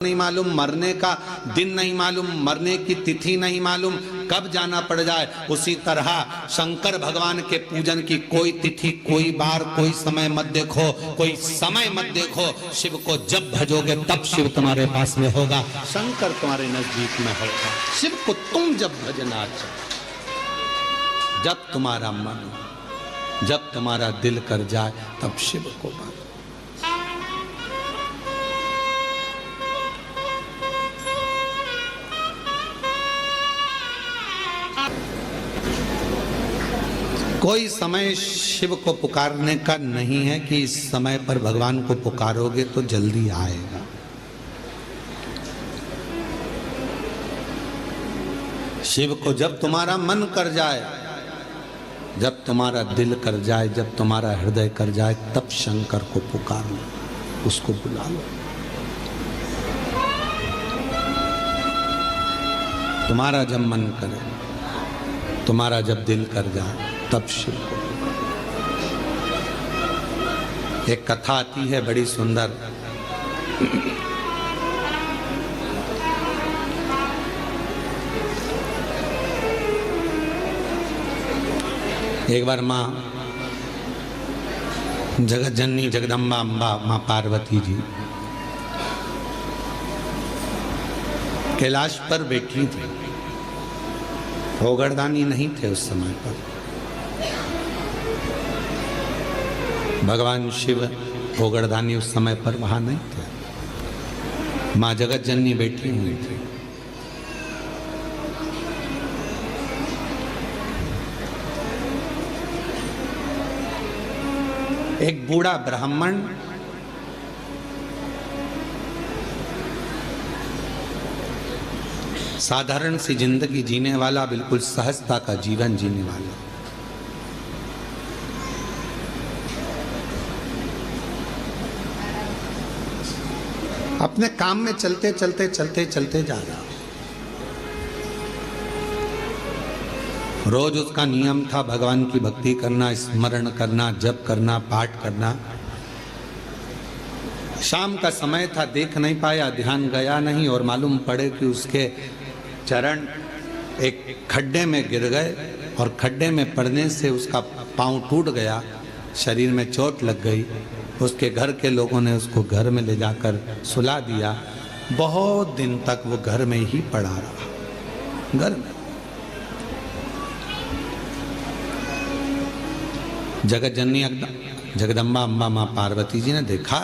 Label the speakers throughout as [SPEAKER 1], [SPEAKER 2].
[SPEAKER 1] नहीं मालूम, मरने का दिन नहीं मालूम, मरने की तिथि नहीं मालूम, कब जाना पड़ जाए। उसी तरह शंकर भगवान के पूजन की कोई तिथि, कोई बार, कोई समय मत देखो, कोई समय मत देखो। शिव को जब भजोगे तब शिव तुम्हारे पास में होगा, शंकर तुम्हारे नजदीक में होगा। शिव को तुम जब भजना चाहो, जब तुम्हारा मन, जब तुम्हारा दिल कर जाए, तब शिव को भजो। कोई समय शिव को पुकारने का नहीं है कि इस समय पर भगवान को पुकारोगे तो जल्दी आएगा। शिव को जब तुम्हारा मन कर जाए, जब तुम्हारा दिल कर जाए, जब तुम्हारा हृदय कर जाए, तब शंकर को पुकार लो, उसको बुला लो। तुम्हारा जब मन करे, तुम्हारा जब दिल कर जाए, तब शिव को। एक कथा आती है बड़ी सुंदर। एक बार माँ जगत जननी जगदम्बा अम्बा माँ पार्वती जी कैलाश पर बैठी थी। भोगड़दानी नहीं थे उस समय पर। भगवान शिव भोगड़दानी उस समय पर वहां नहीं थे। माँ जगत जननी बैठी हुई थी। एक बूढ़ा ब्राह्मण साधारण सी जिंदगी जीने वाला, बिल्कुल सहजता का जीवन जीने वाला, अपने काम में चलते चलते चलते चलते जा रहा। रोज उसका नियम था भगवान की भक्ति करना, स्मरण करना, जप करना, पाठ करना। शाम का समय था, देख नहीं पाया, ध्यान गया नहीं, और मालूम पड़े कि उसके चरण एक खड्डे में गिर गए और खड्डे में पड़ने से उसका पांव टूट गया, शरीर में चोट लग गई। उसके घर के लोगों ने उसको घर में ले जाकर सुला दिया। बहुत दिन तक वो घर में ही पड़ा रहा, घर में। जगत जननी जगदम्बा अम्बा माँ पार्वती जी ने देखा,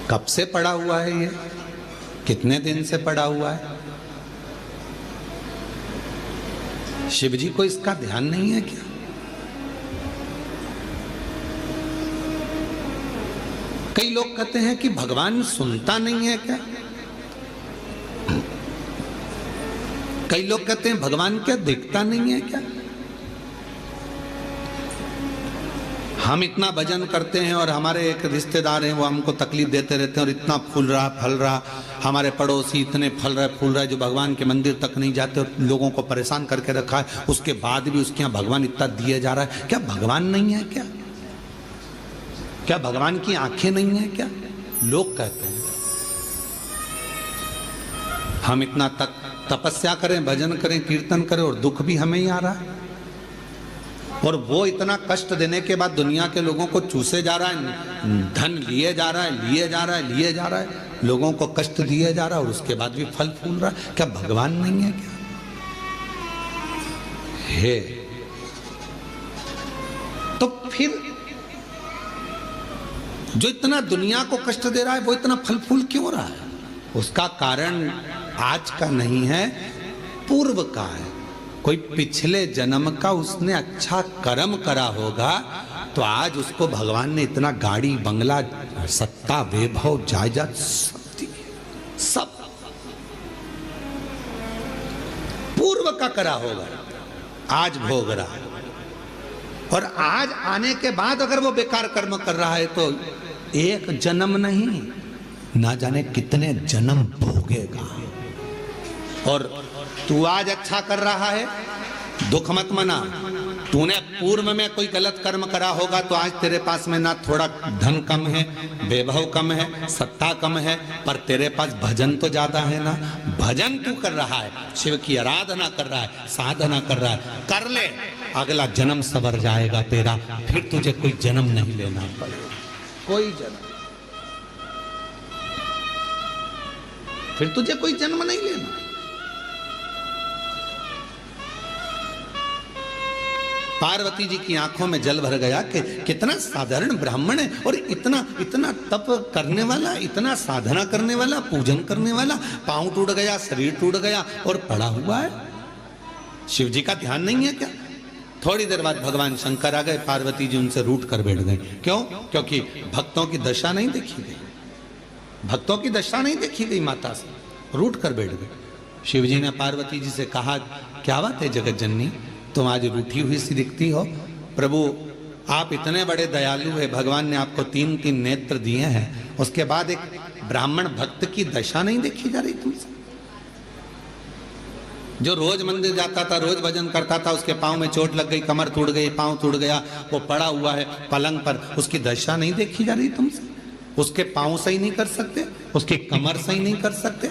[SPEAKER 1] कब से पड़ा हुआ है ये, कितने दिन से पड़ा हुआ है। शिव जी को इसका ध्यान नहीं है क्या? कई लोग कहते हैं कि भगवान सुनता नहीं है क्या? कई लोग कहते हैं भगवान क्या देखता नहीं है क्या? हम इतना भजन करते हैं और हमारे एक रिश्तेदार हैं, वो हमको तकलीफ देते रहते हैं और इतना फूल रहा फल रहा, हमारे पड़ोसी इतने फल रहे फूल रहे जो भगवान के मंदिर तक नहीं जाते और लोगों को परेशान करके रखा है। उसके बाद भी उसके यहाँ भगवान इतना दिए जा रहा है। क्या भगवान नहीं है क्या? क्या भगवान की आंखें नहीं है क्या? लोग कहते हैं। हम इतना तपस्या करें, भजन करें, कीर्तन करें और दुख भी हमें ही आ रहा है। और वो इतना कष्ट देने के बाद दुनिया के लोगों को चूसे जा रहा है, धन लिए जा रहा है, लिए जा रहा है, लिए जा रहा है, लोगों को कष्ट दिए जा रहा है और उसके बाद भी फल फूल रहा है। क्या भगवान नहीं है क्या? है तो फिर जो इतना दुनिया को कष्ट दे रहा है वो इतना फल फूल क्यों रहा है? उसका कारण आज का नहीं है, पूर्व का है। कोई पिछले जन्म का उसने अच्छा कर्म करा होगा तो आज उसको भगवान ने इतना गाड़ी बंगला सत्ता वैभव जायदाद सब पूर्व का करा होगा, आज भोग रहा है। और आज आने के बाद अगर वो बेकार कर्म कर रहा है तो एक जन्म नहीं, ना जाने कितने जन्म भोगेगा। और तू आज अच्छा कर रहा है, दुख मत मना, तूने पूर्व में कोई गलत कर्म करा होगा तो आज तेरे पास में ना थोड़ा धन कम है, वैभव कम है, सत्ता कम है, पर तेरे पास भजन तो ज्यादा है ना। भजन तू कर रहा है, शिव की आराधना कर रहा है, साधना कर रहा है, कर ले, अगला जन्म सवर जाएगा तेरा, फिर तुझे कोई जन्म नहीं लेना पड़ेगा, कोई जन्म, फिर तुझे कोई जन्म नहीं लेना। पार्वती जी की आंखों में जल भर गया कि कितना साधारण ब्राह्मण है और इतना इतना तप करने वाला, इतना साधना करने वाला, पूजन करने वाला, पांव टूट गया, शरीर टूट गया और पड़ा हुआ है। शिव जी का ध्यान नहीं है क्या? थोड़ी देर बाद भगवान शंकर आ गए, पार्वती जी उनसे रूठ कर बैठ गए। क्यों? क्योंकि भक्तों की दशा नहीं देखी गई, भक्तों की दशा नहीं देखी गई, माता से रूठ कर बैठ गए। शिव जी ने पार्वती जी से कहा, क्या बात है जगत जननी, तुम आज रूठी हुई सी दिखती हो। प्रभु आप इतने बड़े दयालु है, भगवान ने आपको 3-3 नेत्र दिए हैं, उसके बाद एक ब्राह्मण भक्त की दशा नहीं देखी जा रही तुमसे? जो रोज मंदिर जाता था, रोज भजन करता था, उसके पांव में चोट लग गई, कमर टूट गई, पांव टूट गया, वो पड़ा हुआ है पलंग पर, उसकी दशा नहीं देखी जा रही तुमसे? उसके पांव सही नहीं कर सकते, उसकी कमर सही नहीं कर सकते?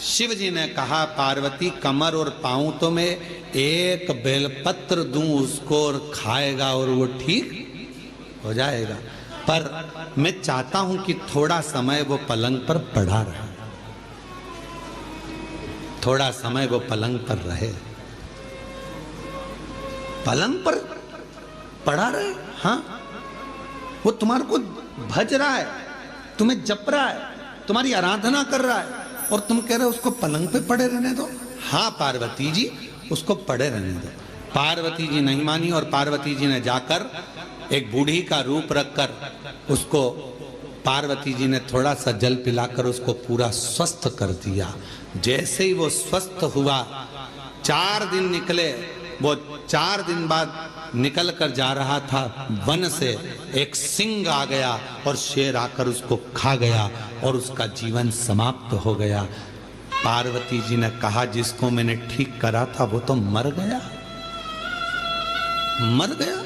[SPEAKER 1] शिव जी ने कहा, पार्वती कमर और पांव तो मैं एक बेलपत्र दूं उसको और खाएगा और वो ठीक हो जाएगा, पर मैं चाहता हूं कि थोड़ा समय वो पलंग पर पड़ा रहे, थोड़ा समय वो पलंग पर रहे, पलंग पर पड़ा रहे। हाँ, वो तुम्हारे को भज रहा है, तुम्हें जप रहा है, तुम्हारी आराधना कर रहा है, और तुम कह रहे हो उसको पलंग पे पड़े रहने दो। हाँ पार्वती जी, उसको पड़े रहने दो। पार्वती जी नहीं मानी और पार्वती जी ने जाकर एक बूढ़ी का रूप रखकर उसको, पार्वती जी ने थोड़ा सा जल पिलाकर उसको पूरा स्वस्थ कर दिया। जैसे ही वो स्वस्थ हुआ, 4 दिन निकले, वो 4 दिन बाद निकल कर जा रहा था, वन से एक सिंह आ गया और शेर आकर उसको खा गया और उसका जीवन समाप्त हो गया। पार्वती जी ने कहा, जिसको मैंने ठीक करा था वो तो मर गया, मर गया,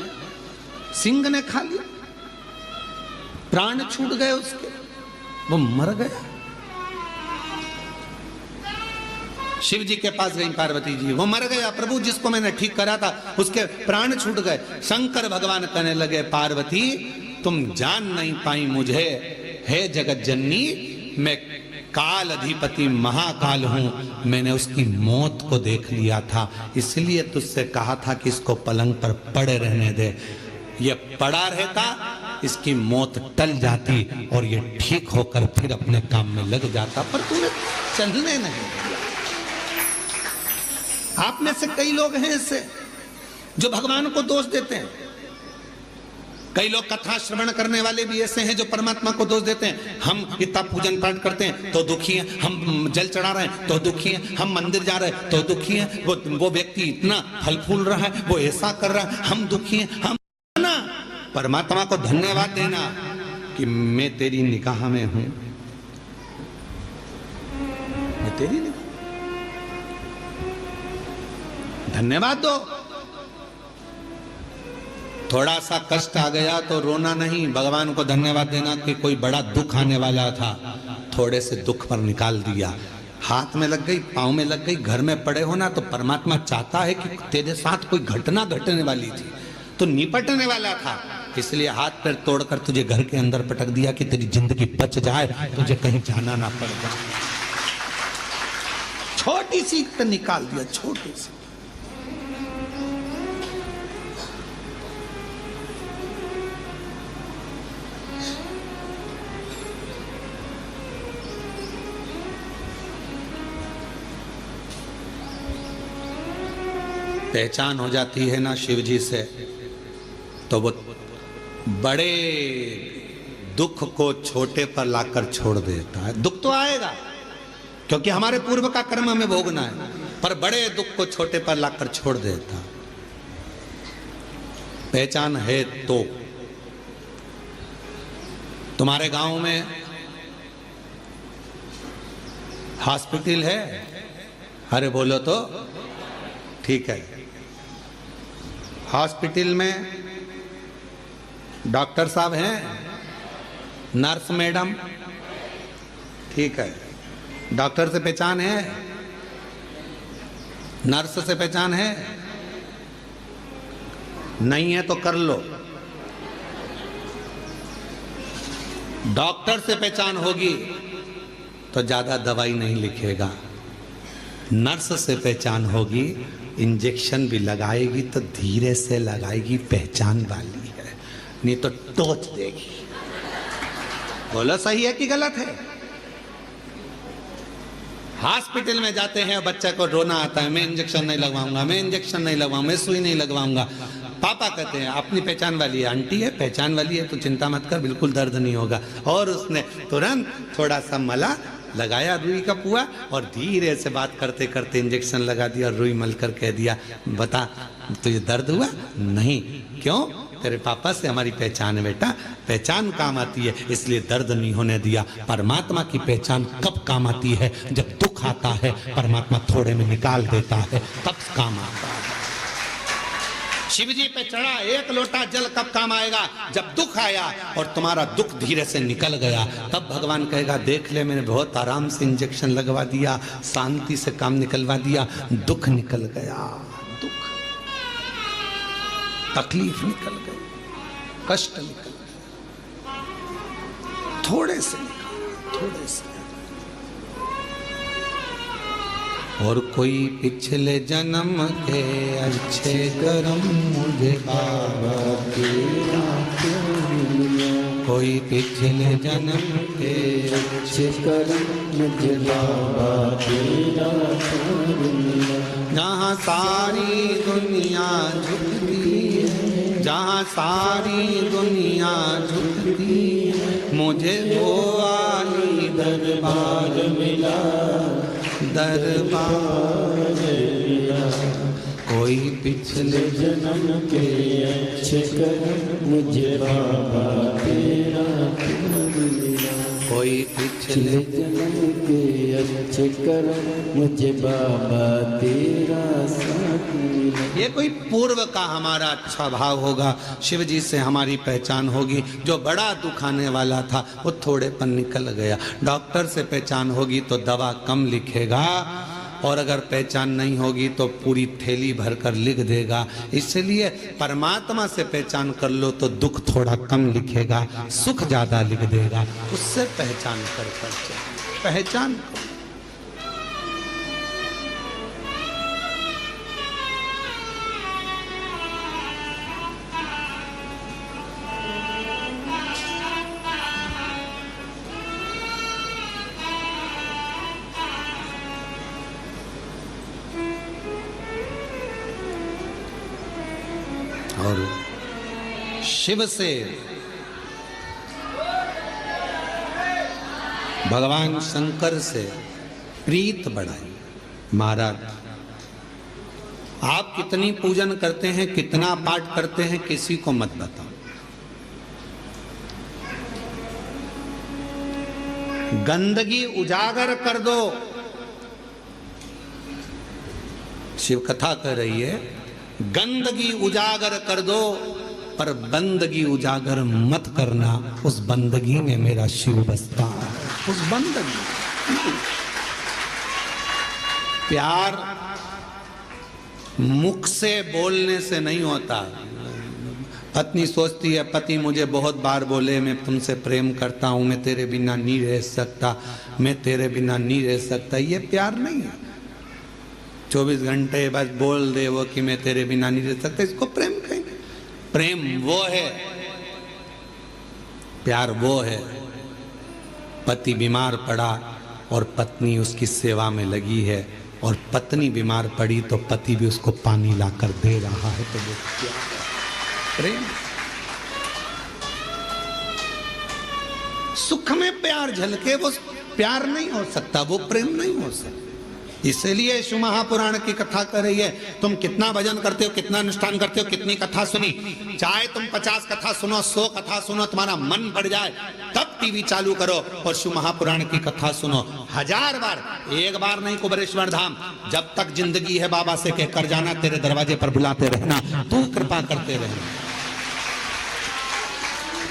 [SPEAKER 1] सिंह ने खा लिया, प्राण छूट गए उसके, वो मर गया। शिव जी के पास गई पार्वती जी, वो मर गया प्रभु, जिसको मैंने ठीक करा था उसके प्राण छूट गए। शंकर भगवान कहने लगे, पार्वती तुम जान नहीं पाई मुझे, हे जगत जननी, मैं काल अधिपति महाकाल हूं, मैंने उसकी मौत को देख लिया था, इसलिए तुझसे कहा था कि इसको पलंग पर पड़े रहने दे। ये पड़ा रहता, इसकी मौत टल जाती और ये ठीक होकर फिर अपने काम में लग जाता, पर तूने चलने नहीं दिया। आप में से कई लोग हैं ऐसे जो भगवान को दोष देते हैं, कई लोग कथा श्रवण करने वाले भी ऐसे हैं जो परमात्मा को दोष देते हैं। हम इतना पूजन पाठ करते हैं तो दुखी हैं, हम जल चढ़ा रहे हैं तो दुखी हैं, हम मंदिर जा रहे हैं तो दुखी हैं, वो व्यक्ति इतना फल फूल रहा है, वो ऐसा कर रहा है, हम दुखी हैं। हम ना परमात्मा को धन्यवाद देना कि मैं तेरी निगाह में हूं, मैं तेरी निगाह, धन्यवाद दो। थोड़ा सा कष्ट आ गया तो रोना नहीं, भगवान को धन्यवाद देना कि कोई बड़ा दुख आने वाला था, थोड़े से दुख पर निकाल दिया। हाथ में लग गई, पांव में लग गई, घर में पड़े होना, तो परमात्मा चाहता है कि तेरे साथ कोई घटना घटने वाली थी, तो निपटने वाला था, इसलिए हाथ पैर तोड़कर तुझे घर के अंदर पटक दिया कि तेरी जिंदगी बच जाए, तुझे कहीं जाना ना पड़ जाए। छोटी सी तो निकाल दिया, छोटी सी। पहचान हो जाती है ना शिव जी से, तो वो बड़े दुख को छोटे पर लाकर छोड़ देता है। दुख तो आएगा क्योंकि हमारे पूर्व का कर्म हमें भोगना है, पर बड़े दुख को छोटे पर लाकर छोड़ देता। पहचान है तो तुम्हारे गांव में हॉस्पिटल है? अरे बोलो तो ठीक है, हॉस्पिटल में डॉक्टर साहब हैं, नर्स मैडम, ठीक है, डॉक्टर से पहचान है, नर्स से पहचान है, नहीं है तो कर लो। डॉक्टर से पहचान होगी तो ज्यादा दवाई नहीं लिखेगा, नर्स से पहचान होगी, इंजेक्शन भी लगाएगी तो धीरे से लगाएगी, पहचान वाली है, नहीं तो टोच देगी। बोलो सही है कि गलत है? हॉस्पिटल में जाते हैं, बच्चे को रोना आता है, मैं इंजेक्शन नहीं लगवाऊंगा, मैं इंजेक्शन नहीं लगवाऊंगा, मैं सुई नहीं लगवाऊंगा। पापा कहते हैं अपनी पहचान वाली है, आंटी है पहचान वाली है तो चिंता मत कर, बिल्कुल दर्द नहीं होगा। और उसने तुरंत थोड़ा सा मला लगाया रुई का पुआ और धीरे से बात करते करते इंजेक्शन लगा दिया और रुई मल कर कह दिया, बता तुझे दर्द हुआ? नहीं। क्यों? तेरे पापा से हमारी पहचान है बेटा, पहचान काम आती है इसलिए दर्द नहीं होने दिया। परमात्मा की पहचान कब काम आती है? जब दुख आता है, परमात्मा थोड़े में निकाल देता है, तब काम आता है। शिव जी पे चढ़ा एक लोटा जल कब काम आएगा? जब दुख आया और तुम्हारा दुख धीरे से निकल गया, तब भगवान कहेगा देख ले मैंने बहुत आराम से इंजेक्शन लगवा दिया, शांति से काम निकलवा दिया, दुख निकल गया, दुख तकलीफ निकल गई, कष्ट निकल गया, थोड़े से निकल, थोड़े से। और कोई पिछले जन्म के अच्छे कर्म मुझे बाबा तेरा कोई पिछले जन्म के अच्छे कर्म मुझे बाबा तेरा जहाँ सारी दुनिया झुकती है, जहाँ सारी दुनिया झुकती है, मुझे वो वाली दरबार मिला, दरबार कोई पिछले जन्म के अच्छे कर्म मुझे बाबा तेरा मिला, कोई पिछले जन्म के अच्छे कर्म मुझे बाबा तेरा साथ मिला। ये कोई पूर्व का हमारा अच्छा भाव होगा, शिव जी से हमारी पहचान होगी। जो बड़ा दुख आने वाला था वो थोड़े पर निकल गया। डॉक्टर से पहचान होगी तो दवा कम लिखेगा, और अगर पहचान नहीं होगी तो पूरी थैली भरकर लिख देगा। इसलिए परमात्मा से पहचान कर लो तो दुख थोड़ा कम लिखेगा, सुख ज्यादा लिख देगा। उससे पहचान कर पहचान करो। और शिव से भगवान शंकर से प्रीत बढ़ाई। महाराज आप कितनी पूजन करते हैं, कितना पाठ करते हैं, किसी को मत बताओ। गंदगी उजागर कर दो। शिव कथा कर रही है, गंदगी उजागर कर दो पर बंदगी उजागर मत करना। उस बंदगी में मेरा शिव बसता है। उस बंदगी, प्यार मुख से बोलने से नहीं होता। पत्नी सोचती है पति मुझे बहुत बार बोले मैं तुमसे प्रेम करता हूं, मैं तेरे बिना नहीं रह सकता, मैं तेरे बिना नहीं रह सकता। ये प्यार नहीं है। 24 घंटे बस बोल दे वो कि मैं तेरे बिना नहीं रह सकता, इसको प्रेम कहेंगे? प्रेम वो है, प्यार वो है। पति बीमार पड़ा और पत्नी उसकी सेवा में लगी है, और पत्नी बीमार पड़ी तो पति भी उसको पानी लाकर दे रहा है, तो वो क्या है? प्रेम। सुख में प्यार झलके वो प्यार नहीं हो सकता, वो प्रेम नहीं हो सकता। इसलिए शिव महापुराण की कथा कर रही है। तुम कितना भजन करते हो, कितना अनुष्ठान करते हो, कितनी कथा सुनी, चाहे तुम 50 कथा सुनो, 100 कथा सुनो, तुम्हारा मन बढ़ जाए तब टीवी चालू करो और शिव महापुराण की कथा सुनो 1000 बार, एक बार नहीं। कुबेरेश्वर धाम जब तक जिंदगी है बाबा से कहकर जाना, तेरे दरवाजे पर बुलाते रहना, तू कृपा करते रहना,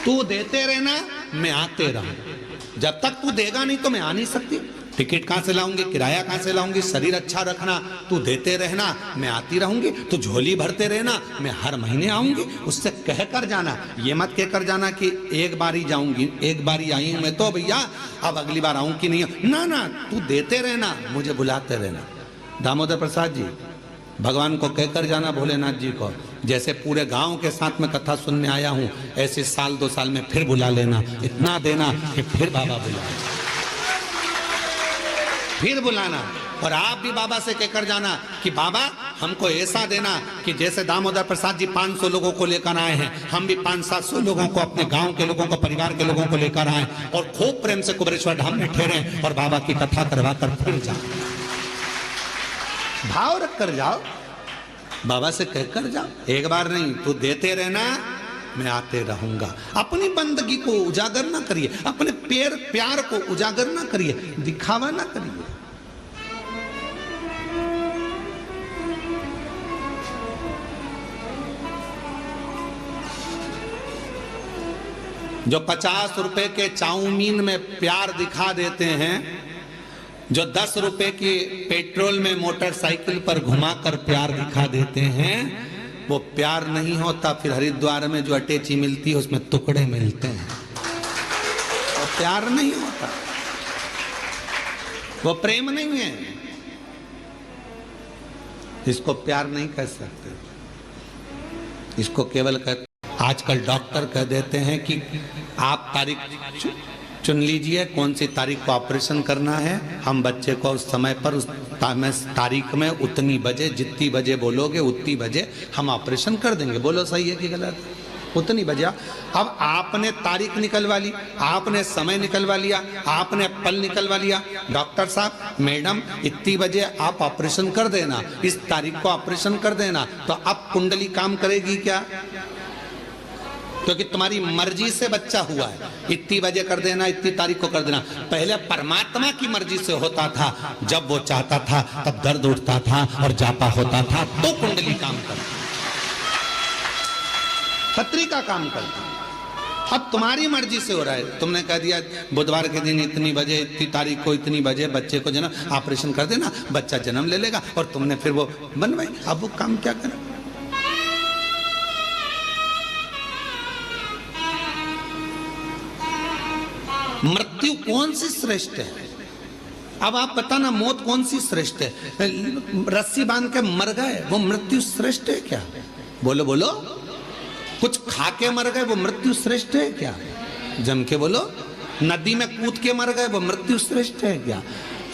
[SPEAKER 1] तू देते रहना, मैं आते रहूं। जब तक तू देगा नहीं तो मैं आ नहीं सकती। टिकट कहां से लाऊंगी, किराया कहां से लाऊंगी, शरीर अच्छा रखना, तू देते रहना, मैं आती रहूंगी। तू झोली भरते रहना, मैं हर महीने आऊंगी। उससे कहकर जाना, ये मत कहकर जाना कि एक बार ही जाऊंगी, एक बार ही आई हूं मैं तो भैया, अब अगली बार आऊं कि नहीं। ना ना, तू देते रहना, मुझे बुलाते रहना। दामोदर प्रसाद जी भगवान को कहकर जाना, भोलेनाथ जी को, जैसे पूरे गांव के साथ में कथा सुनने आया हूं, ऐसे साल 2 साल में फिर बुला लेना, इतना देना कि फिर बाबा बुलाए, फिर बुलाना। और आप भी बाबा से कहकर जाना कि बाबा हमको ऐसा देना कि जैसे दामोदर प्रसाद जी 500 लोगों को लेकर आए हैं, हम भी 500-700 लोगों को, अपने गांव के लोगों को, परिवार के लोगों को लेकर आए और खूब प्रेम से कुबेरेश्वर धाम में ठहरे और बाबा की कथा करवा कर फिर जाओ। भाव रख कर जाओ, बाबा से कहकर जाओ, एक बार नहीं, तू देते रहना, मैं आते रहूंगा। अपनी बंदगी को उजागर ना करिए, अपने प्यार को उजागर ना करिए, दिखावा ना करिए। जो 50 रुपए के चाउमीन में प्यार दिखा देते हैं, जो 10 रुपए की पेट्रोल में मोटरसाइकिल पर घुमाकर प्यार दिखा देते हैं, वो प्यार नहीं होता। फिर हरिद्वार में जो अटैची मिलती है उसमें टुकड़े मिलते हैं, वो प्यार नहीं होता, वो प्रेम नहीं है, इसको प्यार नहीं कह सकते, इसको केवल आजकल डॉक्टर कह देते हैं कि आप तारीख चुन लीजिए, कौन सी तारीख को ऑपरेशन करना है, हम बच्चे को उस समय पर उस तारीख में उतनी बजे, जितनी बजे बोलोगे उतनी बजे हम ऑपरेशन कर देंगे। बोलो सही है कि गलत? उतनी बजे। अब आपने तारीख निकलवा ली, आपने समय निकलवा लिया, आपने पल निकलवा लिया, डॉक्टर साहब मैडम इतनी बजे आप ऑपरेशन कर देना, इस तारीख को ऑपरेशन कर देना, तो अब कुंडली काम करेगी क्या? क्योंकि तुम्हारी मर्जी से बच्चा हुआ है, इतनी बजे कर देना, इतनी तारीख को कर देना। पहले परमात्मा की मर्जी से होता था, जब वो चाहता था तब दर्द उठता था और जापा होता था तो कुंडली काम करती, पत्रिका काम करती। अब तुम्हारी मर्जी से हो रहा है, तुमने कह दिया बुधवार के दिन इतनी बजे, इतनी तारीख को इतनी बजे बच्चे को जन्म ऑपरेशन कर देना, बच्चा जन्म ले लेगा, और तुमने फिर वो बनवाई। अब वो काम क्या करे? मृत्यु कौन सी श्रेष्ठ है? अब आप बताना, मौत कौन सी श्रेष्ठ है? रस्सी बांध के मर गए, वो मृत्यु श्रेष्ठ है क्या? बोलो बोलो। कुछ खा के मर गए, वो मृत्यु श्रेष्ठ है क्या? जम के बोलो। नदी में कूद के मर गए, वो मृत्यु श्रेष्ठ है क्या?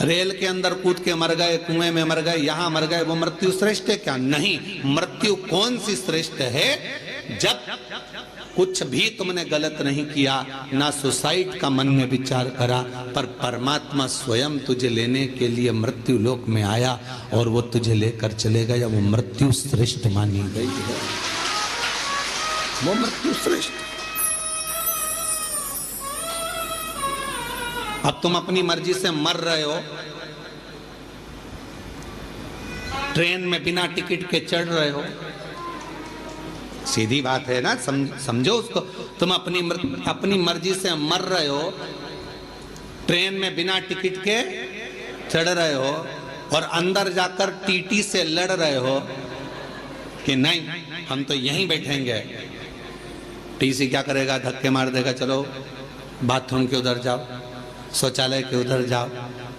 [SPEAKER 1] रेल के अंदर कूद के मर गए, कुएं में मर गए, यहां मर गए, वो मृत्यु श्रेष्ठ है क्या? नहीं। मृत्यु कौन सी श्रेष्ठ है? जब कुछ भी तुमने गलत नहीं किया, ना सुसाइड का मन में विचार करा, पर परमात्मा स्वयं तुझे लेने के लिए मृत्यु लोक में आया और वो तुझे लेकर चले गया, वो मृत्यु श्रेष्ठ मानी गई है, वो मृत्यु श्रेष्ठ। अब तुम अपनी मर्जी से मर रहे हो, ट्रेन में बिना टिकट के चढ़ रहे हो, सीधी बात है ना, समझो उसको। तुम अपनी मर्जी से मर रहे हो, ट्रेन में बिना टिकट के चढ़ रहे हो, और अंदर जाकर टीटी से लड़ रहे हो कि नहीं हम तो यहीं बैठेंगे। टीसी क्या करेगा? धक्के मार देगा, चलो बाथरूम के उधर जाओ, शौचालय के उधर जाओ,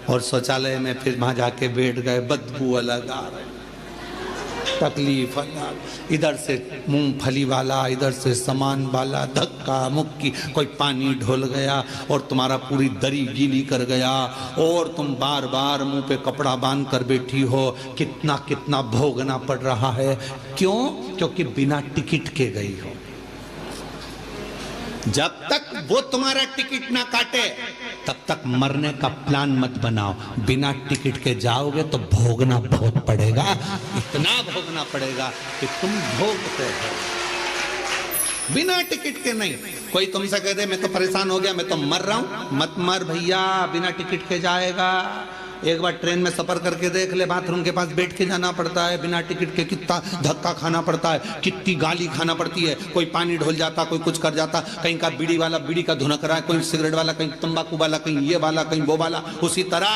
[SPEAKER 1] और शौचालय में फिर वहां जाके बैठ गए, बदबू अलग आ रही, तकलीफ अलग, इधर से मूंगफली वाला, इधर से सामान वाला, धक्का मुक्की, कोई पानी ढोल गया और तुम्हारा पूरी दरी गीली कर गया, और तुम बार बार मुंह पे कपड़ा बांध कर बैठी हो, कितना कितना भोगना पड़ रहा है। क्यों? क्योंकि बिना टिकट के गई हो। जब तक वो तुम्हारा टिकट ना काटे तब तक मरने का प्लान मत बनाओ। बिना टिकट के जाओगे तो भोगना बहुत पड़ेगा, इतना भोगना पड़ेगा कि तुम भोगते हो। बिना टिकट के नहीं। कोई तुमसे कह दे मैं तो परेशान हो गया, मैं तो मर रहा हूं, मत मर भैया, बिना टिकट के जाएगा। एक बार ट्रेन में सफर करके देख ले, बाथरूम के पास बैठ के जाना पड़ता है, बिना टिकट के कितना धक्का खाना पड़ता है, कितनी गाली खाना पड़ती है। कोई पानी ढोल जाता, कोई कुछ कर जाता, कहीं का बीड़ी वाला बीड़ी का धुनक रहा है, कोई सिगरेट वाला, कहीं तंबाकू वाला, कहीं ये वाला, कहीं वो वाला। उसी तरह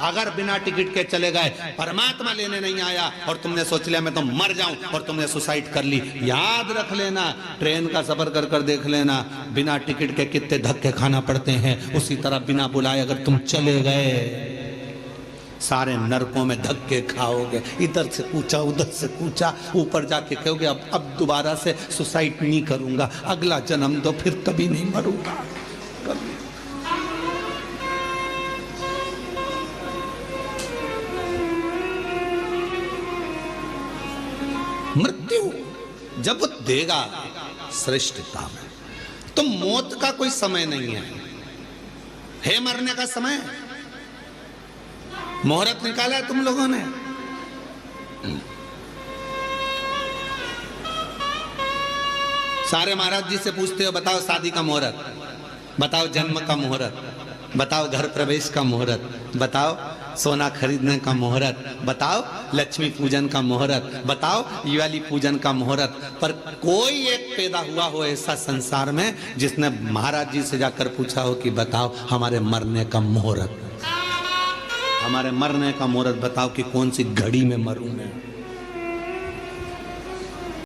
[SPEAKER 1] अगर बिना टिकट के चले गए, परमात्मा लेने नहीं आया और तुमने सोच लिया मैं तो मर जाऊं और तुमने सुसाइड कर ली, याद रख लेना, ट्रेन का सफर कर कर देख लेना, बिना टिकट के कितने धक्के खाना पड़ते हैं। उसी तरह बिना बुलाए अगर तुम चले गए, सारे नरकों में धक्के खाओगे, इधर से कूचा, उधर से कूचा, ऊपर जाके कहोगे अब दोबारा से सुसाइड नहीं करूंगा, अगला जन्म दो, फिर कभी नहीं मरूंगा, कभी। मृत्यु जब वो देगा श्रेष्ठता में, तो मौत का कोई समय नहीं है मरने का समय। मुहूर्त निकाला है तुम लोगों ने, सारे महाराज जी से पूछते हो बताओ शादी का मुहूर्त, बताओ जन्म का मुहूर्त, बताओ घर प्रवेश का मुहूर्त, बताओ सोना खरीदने का मुहूर्त, बताओ लक्ष्मी पूजन का मुहूर्त, बताओ दिवाली पूजन का मुहूर्त। पर कोई एक पैदा हुआ हो ऐसा संसार में जिसने महाराज जी से जाकर पूछा हो कि बताओ हमारे मरने का मुहूर्त, हमारे मरने का मुहूर्त बताओ कि कौन सी घड़ी में मरूं मैं।